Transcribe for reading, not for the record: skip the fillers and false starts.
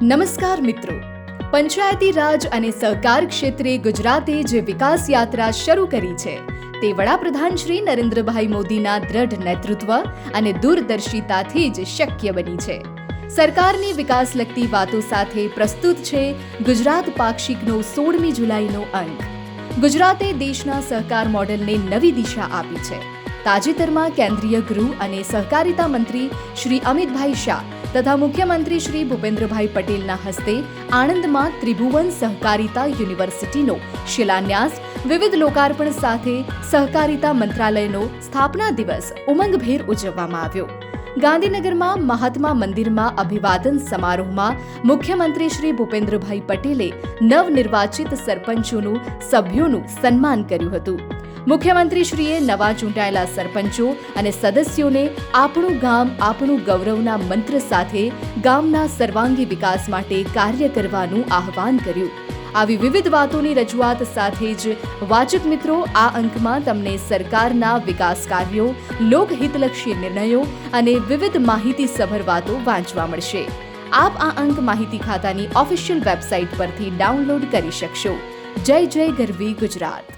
નમસ્કાર મિત્રો, પંચાયતી રાજ અને સહકાર ક્ષેત્રે ગુજરાતે જે વિકાસ યાત્રા શરૂ કરી છે તે વડાપ્રધાન શ્રી નરેન્દ્રભાઈ મોદીના દ્રઢ નેતૃત્વ અને દૂરદર્શિતાથી જ શક્ય બની છે. સરકારની વિકાસલક્ષી વાતો સાથે પ્રસ્તુત છે ગુજરાત પાક્ષિકનો 16મી જુલાઈનો અંક. ગુજરાતે દેશના સહકાર મોડેલને નવી દિશા આપી છે. તાજેતરમાં કેન્દ્રીય ગૃહ અને સહકારિતા મંત્રી શ્રી અમિતભાઈ શાહ તથા મુખ્યમંત્રી શ્રી ભૂપેન્દ્રભાઈ પટેલના હસ્તે આણંદમાં ત્રિભુવન સહકારિતા યુનિવર્સિટીનો શિલાન્યાસ, વિવિધ લોકાર્પણ સાથે સહકારિતા મંત્રાલયનો સ્થાપના દિવસ ઉમંગભેર ઉજવવામાં આવ્યો. ગાંધીનગરમાં મહાત્મા મંદિરમાં અભિવાદન સમારોહમાં મુખ્યમંત્રી શ્રી ભૂપેન્દ્રભાઈ પટેલે નવનિર્વાચિત સરપંચોનું સભ્યોનું સન્માન કર્યું હતું. મુખ્યમંત્રીશ્રીએ નવા ચૂંટાયેલા સરપંચો અને સદસ્યોને આપણું ગામ આપણું ગૌરવના મંત્ર સાથે ગામના સર્વાંગી વિકાસ માટે કાર્ય કરવાનું આહ્વાન કર્યું. આવી વિવિધ વાતોની રજૂઆત સાથે જ વાચક મિત્રો, આ અંકમાં તમને સરકારના વિકાસ કાર્યો, લોકહિતલક્ષી નિર્ણયો અને વિવિધ માહિતીસભર વાતો વાંચવા મળશે. આપ આ અંક માહિતી ખાતાની ઓફિશિયલ વેબસાઇટ પરથી ડાઉનલોડ કરી શકશો. જય જય ગરવી ગુજરાત.